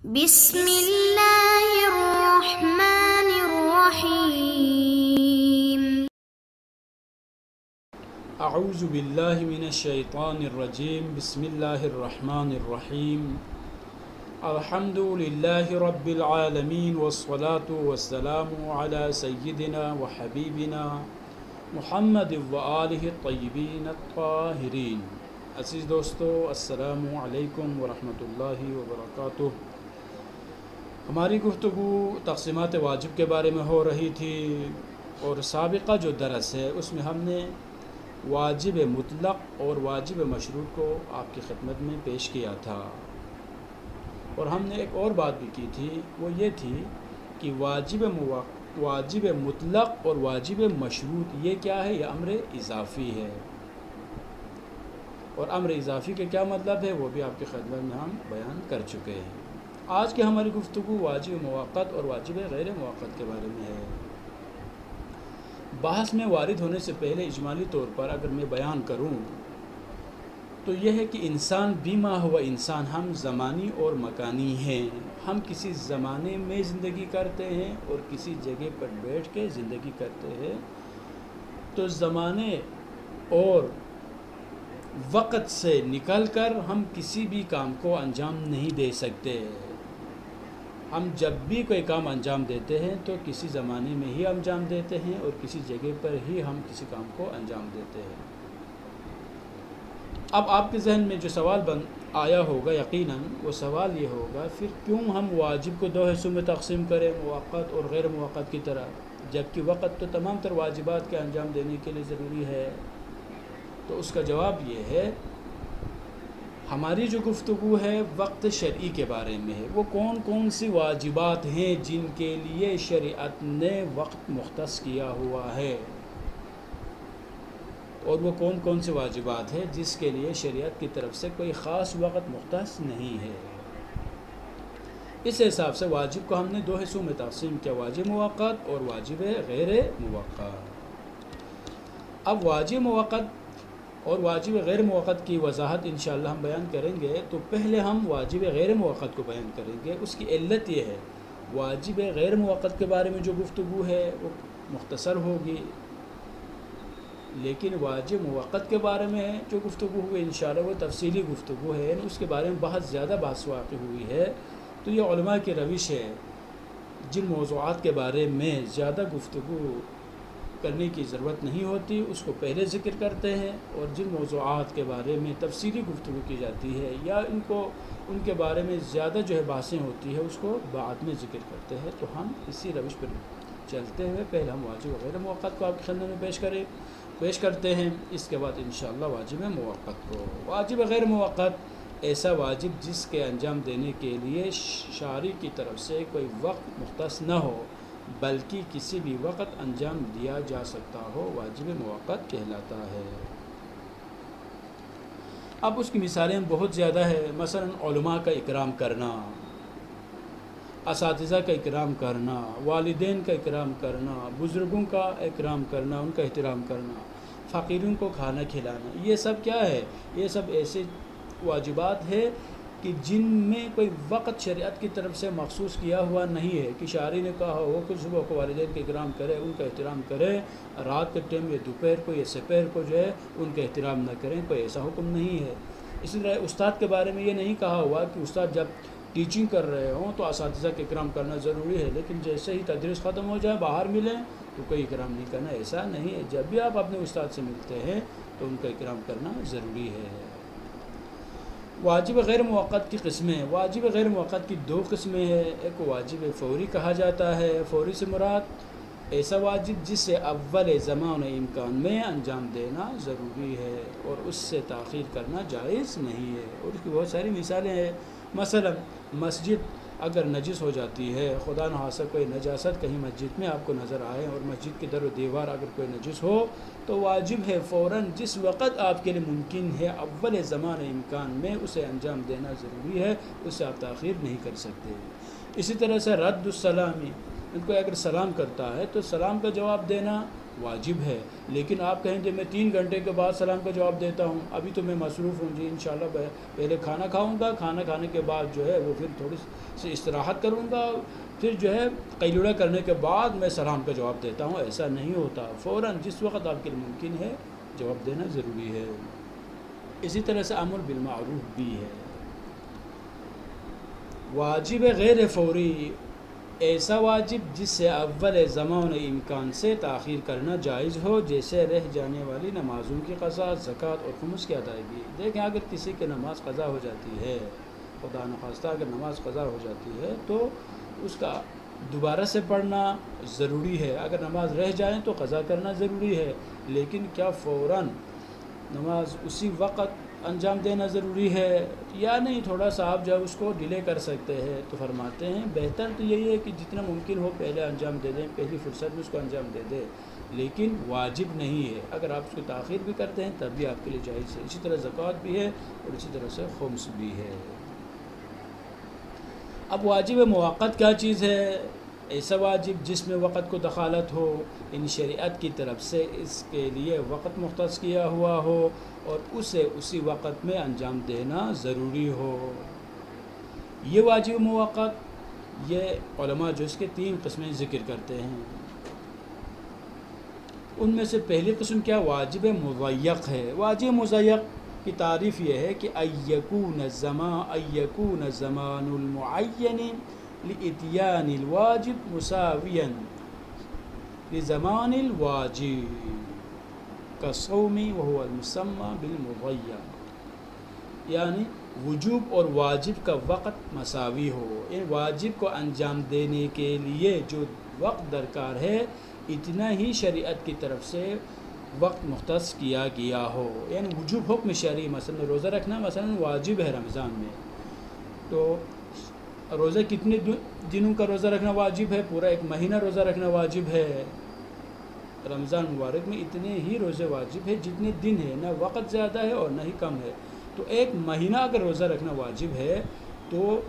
بسم اللہ الرحمن الرحیم۔ اعوذ باللہ من الشیطان الرجیم، بسم اللہ الرحمن الرحیم۔ الحمد للہ رب العالمین والصلاة والسلام علی سیدنا وحبیبنا محمد وآلہ الطیبین الطاہرین۔ عزیز دوستو، السلام علیکم ورحمۃ اللہ وبرکاتہ۔ ہماری گفتگو تقسیمات واجب کے بارے میں ہو رہی تھی، اور سابقہ جو درس ہے اس میں ہم نے واجب مطلق اور واجب مشروط کو آپ کی خدمت میں پیش کیا تھا، اور ہم نے ایک اور بات بھی کی تھی، وہ یہ تھی کہ واجب مطلق اور واجب مشروط یہ کیا ہے؟ یہ امر اضافی ہے، اور امر اضافی کے کیا مطلب ہے وہ بھی آپ کی خدمت میں ہم بیان کر چکے ہیں۔ آج کی ہماری گفتگو واجب موقت اور واجب غیر موقت کے بارے میں ہے۔ بحث میں وارد ہونے سے پہلے اجمالی طور پر اگر میں بیان کروں تو یہ ہے کہ انسان بیما ہوا انسان، ہم زمانی اور مکانی ہیں۔ ہم کسی زمانے میں زندگی کرتے ہیں اور کسی جگہ پر بیٹھ کے زندگی کرتے ہیں، تو زمانے اور وقت سے نکل کر ہم کسی بھی کام کو انجام نہیں دے سکتے۔ ہم جب بھی کوئی کام انجام دیتے ہیں تو کسی زمانے میں ہی انجام دیتے ہیں اور کسی جگہ پر ہی ہم کسی کام کو انجام دیتے ہیں۔ اب آپ کے ذہن میں جو سوال آیا ہوگا، یقیناً وہ سوال یہ ہوگا، پھر کیوں ہم واجب کو دو حصوں میں تقسیم کریں، موقت اور غیر موقت کی طرح، جبکہ وقت تو تمام تر واجبات کے انجام دینے کے لیے ضروری ہے؟ تو اس کا جواب یہ ہے، ہماری جو گفتگو ہے وقت شرعی کے بارے میں ہے۔ وہ کون کون سی واجبات ہیں جن کے لیے شریعت نے وقت مختص کیا ہوا ہے، اور وہ کون کون سی واجبات ہیں جس کے لیے شریعت کی طرف سے کوئی خاص وقت مختص نہیں ہے۔ اس حساب سے واجب کو ہم نے دو حصوں میں تقسیم کیا، واجب موقت اور واجب غیر موقت۔ اب واجب موقت اور واجب غیر موقت کی وضاحت انشاءاللہ ہم بیان کریں گے، تو پہلے ہم واجب غیر موقت کو بیان کریں گے۔ اس کی علت یہ ہے، واجب غیر موقت کے بارے میں جو گفتگو ہے وہ مختصر ہوگی، لیکن واجب موقت کے بارے میں جو گفتگو ہوگی انشاءاللہ وہ تفصیلی گفتگو ہے، اس کے بارے میں بہت زیادہ بحث واقع ہوئی ہے۔ تو یہ علماء کی روش ہے، جن موضوعات کے بارے میں زیادہ گفتگو کرنے کی ضرورت نہیں ہوتی اس کو پہلے ذکر کرتے ہیں، اور جن موضوعات کے بارے میں تفصیلی گفتگو کی جاتی ہے یا ان کے بارے میں زیادہ جو ہے بحثیں ہوتی ہے اس کو بعد میں ذکر کرتے ہیں۔ تو ہم اسی روش پر چلتے ہوئے پہلے ہم واجب غیر موقت کو آپ کی خدمت میں پیش کرتے ہیں، اس کے بعد انشاءاللہ واجب موقت کو۔ واجب غیر موقت ایسا واجب جس کے انجام دینے کے لیے شارع کی طرف سے کوئی وقت مختص نہ ہو بلکہ کسی بھی وقت انجام دیا جا سکتا ہو، واجب موقت کہلاتا ہے۔ اب اس کی مثالیں بہت زیادہ ہے، مثلا علماء کا اکرام کرنا، اساتذہ کا اکرام کرنا، والدین کا اکرام کرنا، بزرگوں کا اکرام کرنا، ان کا احترام کرنا، فقیروں کو کھانا کھلانا، یہ سب کیا ہے؟ یہ سب ایسے واجبات ہے کہ جن میں کوئی وقت شریعت کی طرف سے مخصوص کیا ہوا نہیں ہے، کہ شارع نے کہا ہو کہ صبح کو والدین کا اکرام کرے، ان کا احترام کرے، رات کے ٹائم یا دوپہر کو یا سپہر کو جو ہے ان کا احترام نہ کریں، کوئی ایسا حکم نہیں ہے۔ اسی طرح استاد کے بارے میں یہ نہیں کہا ہوا کہ استاد جب ٹیچنگ کر رہے ہوں تو اساتذہ کا اکرام کرنا ضروری ہے، لیکن جیسے ہی تدریس ختم ہو جائے باہر ملیں تو کوئی اکرام نہیں کرنا، ایسا نہیں ہے۔ جب بھی آپ اپنے استاد سے ملتے ہیں تو ان کا اکرام کرنا ضروری ہے۔ واجب غیر موقت کی قسمیں، واجب غیر موقت کی دو قسمیں ہیں، ایک واجب فوری کہا جاتا ہے۔ فوری سے مراد ایسا واجب جس سے اول زمان امکان میں انجام دینا ضروری ہے اور اس سے تاخیر کرنا جائز نہیں ہے، اور اس کی بہت ساری مثالیں ہیں۔ مثلا مسجد اگر نجس ہو جاتی ہے، خدا نخواستہ کوئی نجاست کہیں مسجد میں آپ کو نظر آئے اور مسجد کی در و دیوار اگر کوئی نجس ہو تو واجب ہے فوراً جس وقت آپ کے لیے ممکن ہے اول زمان امکان میں اسے انجام دینا ضروری ہے، اس سے آپ تاخیر نہیں کر سکتے۔ اسی طرح سے رد السلامی، ان کو اگر سلام کرتا ہے تو سلام کا جواب دینا واجب ہے. لیکن آپ کہیں کہ میں 3 گھنٹے کے بعد سلام کا جواب دیتا ہوں، ابھی تو میں مصروف ہوں جی، انشاءاللہ پہلے کھانا کھاؤں گا، کھانا کھانے کے بعد جو ہے وہ پھر تھوڑی سی استراحت کروں گا، پھر جو ہے قیلولہ کرنے کے بعد میں سلام کا جواب دیتا ہوں. ایسا نہیں ہوتا، فوراً جس وقت آپ کے لیے ممکن ہے جواب دینا ضروری ہے. اسی طرح سے امر بالمعروف بھی ہے. واجب غیر فوری، ایسا واجب جس سے اول زمان امکان سے تاخیر کرنا جائز ہو، جیسے رہ جانے والی نمازوں کی قضا، زکوٰۃ اور خمس کی ادائیگی. دیکھیں اگر کسی کی نماز قضا ہو جاتی ہے، خدا نخواستہ اگر نماز قضا ہو جاتی ہے تو اس کا دوبارہ سے پڑھنا ضروری ہے. اگر نماز رہ جائیں تو قضا کرنا ضروری ہے، لیکن کیا فوراً نماز اسی وقت انجام دینا ضروری ہے یا نہیں؟ تھوڑا سا آپ جب اس کو ڈیلے کر سکتے ہیں. تو فرماتے ہیں بہتر تو یہی ہے کہ جتنا ممکن ہو پہلے انجام دے دیں، پہلی فرصت میں اس کو انجام دے دیں، لیکن واجب نہیں ہے. اگر آپ اس کو تاخیر بھی کرتے ہیں تب بھی آپ کے لیے جائز ہے. اسی طرح زکوٰۃ بھی ہے اور اسی طرح سے خمس بھی ہے. اب واجب موقت کیا چیز ہے؟ ایسا واجب جس میں وقت کو دخالت ہو، ان شریعت کی طرف سے اس کے لیے وقت مختص کیا ہوا ہو اور اسے اسی وقت میں انجام دینا ضروری ہو. یہ واجب موقت، یہ علماء جو اس کے 3 قسمیں ذکر کرتے ہیں. ان میں سے پہلی قسم کیا؟ واجب مضیق ہے. واجب مضیق کی تعریف یہ ہے کہ ایکون الزمان المعین لاتیان الواجب مساویا لزمان الواجب كالصوم وهو المسمى بالمضيق. یعنی وجوب اور واجب کا وقت مساوی ہو. ان واجب کو انجام دینے کے لیے جو وقت درکار ہے اتنا ہی شریعت کی طرف سے وقت مختص کیا گیا ہو. یعنی وجوب حکم شرعی، مثلا روزہ رکھنا مثلا واجب ہے رمضان میں، تو روزہ کتنے دنوں کا روزہ رکھنا واجب ہے؟ پورا 1 مہینہ روزہ رکھنا واجب ہے. رمضان مبارک میں اتنے ہی روزے واجب ہے جتنے دن ہے، نہ وقت زیادہ ہے اور نہ ہی کم ہے. تو 1 مہینہ اگر روزہ رکھنا واجب ہے تو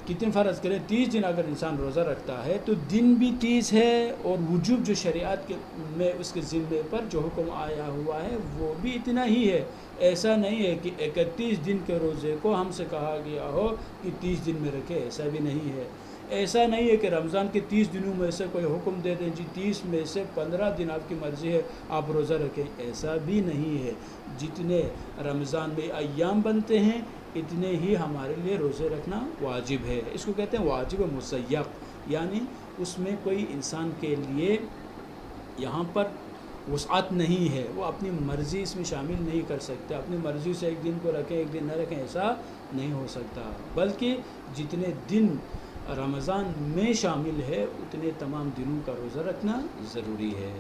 کتنے فرض کریں 30 دن اگر انسان روزہ رکھتا ہے تو دن بھی 30 ہے، اور وجوب جو شریعت کے میں اس کے ذمے پر جو حکم آیا ہوا ہے وہ بھی اتنا ہی ہے. ایسا نہیں ہے کہ 31 دن کے روزے کو ہم سے کہا گیا ہو کہ 30 دن میں رکھے، ایسا بھی نہیں ہے. ایسا نہیں ہے کہ رمضان کے 30 دنوں میں سے کوئی حکم دے دیں جی 30 میں سے 15 دن آپ کی مرضی ہے آپ روزہ رکھیں، ایسا بھی نہیں ہے. جتنے رمضان میں ایام بنتے ہیں اتنے ہی ہمارے لیے روزے رکھنا واجب ہے. اس کو کہتے ہیں واجب مضیق، یعنی اس میں کوئی انسان کے لیے یہاں پر وسعت نہیں ہے، وہ اپنی مرضی اس میں شامل نہیں کر سکتے. اپنی مرضی سے 1 دن کو رکھیں 1 دن نہ رکھیں، ایسا نہیں ہو سکتا. بلکہ جتنے دن رمضان میں شامل ہے اتنے تمام دنوں کا روزہ رکھنا ضروری ہے.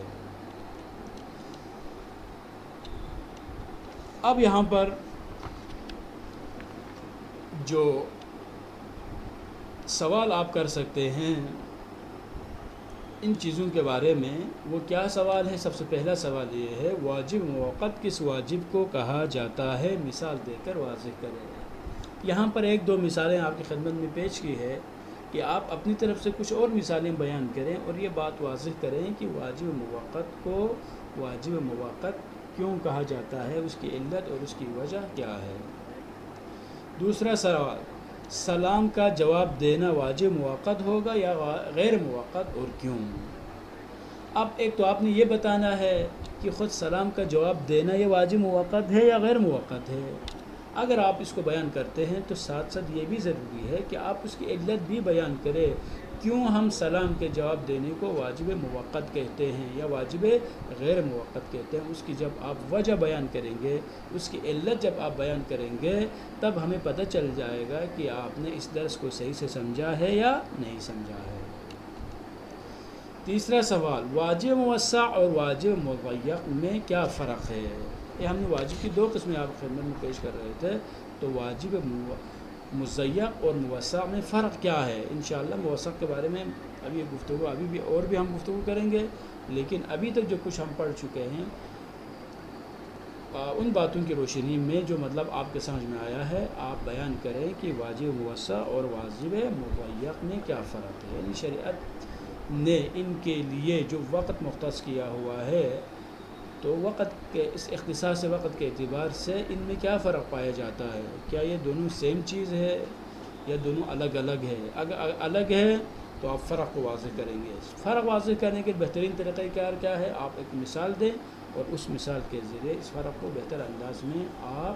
اب یہاں پر جو سوال آپ کر سکتے ہیں ان چیزوں کے بارے میں، وہ کیا سوال ہے؟ سب سے پہلا سوال یہ ہے واجب موقت کس واجب کو کہا جاتا ہے؟ مثال دے کر واضح کریں. یہاں پر 1-2 مثالیں آپ کی خدمت میں پیش کی ہے کہ آپ اپنی طرف سے کچھ اور مثالیں بیان کریں اور یہ بات واضح کریں کہ واجب موقت کو واجب موقت کیوں کہا جاتا ہے، اس کی علت اور اس کی وجہ کیا ہے. دوسرا سوال، سلام کا جواب دینا واجب موقت ہوگا یا غیر موقت اور کیوں؟ اب ایک تو آپ نے یہ بتانا ہے کہ خود سلام کا جواب دینا یہ واجب موقت ہے یا غیر موقت ہے. اگر آپ اس کو بیان کرتے ہیں تو ساتھ ساتھ یہ بھی ضروری ہے کہ آپ اس کی علت بھی بیان کریں، کیوں ہم سلام کے جواب دینے کو واجب موقت کہتے ہیں یا واجب غیر موقت کہتے ہیں. اس کی جب آپ وجہ بیان کریں گے، اس کی علت جب آپ بیان کریں گے، تب ہمیں پتہ چل جائے گا کہ آپ نے اس درس کو صحیح سے سمجھا ہے یا نہیں سمجھا ہے. تیسرا سوال، واجب موسع اور واجب مضیق میں کیا فرق ہے؟ یہ ہم نے واجب کی 2 قسمیں آپ خدمت میں پیش کر رہے تھے، تو واجب مضیق اور موسع میں فرق کیا ہے؟ انشاءاللہ موسع کے بارے میں ابھی یہ گفتگو ابھی بھی اور بھی ہم گفتگو کریں گے، لیکن ابھی تک جو کچھ ہم پڑھ چکے ہیں ان باتوں کی روشنی میں جو مطلب آپ کے سمجھ میں آیا ہے آپ بیان کریں کہ واجب موسع اور واجب مضیق میں کیا فرق ہے. یعنی شریعت نے ان کے لیے جو وقت مختص کیا ہوا ہے، تو وقت کے اس اختصاص وقت کے اعتبار سے ان میں کیا فرق پایا جاتا ہے؟ کیا یہ دونوں سیم چیز ہے یا دونوں الگ الگ ہے؟ اگر الگ ہے تو آپ فرق کو واضح کریں گے۔ فرق واضح کرنے کے بہترین طریقہ کار کیا ہے؟ آپ ایک مثال دیں اور اس مثال کے ذریعے اس فرق کو بہتر انداز میں آپ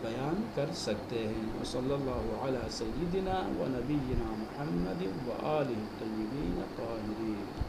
بیان کر سکتے ہیں۔ وصلی اللہ علی سیدنا و نبینا محمد و آلہ الطیبین الطاہرین۔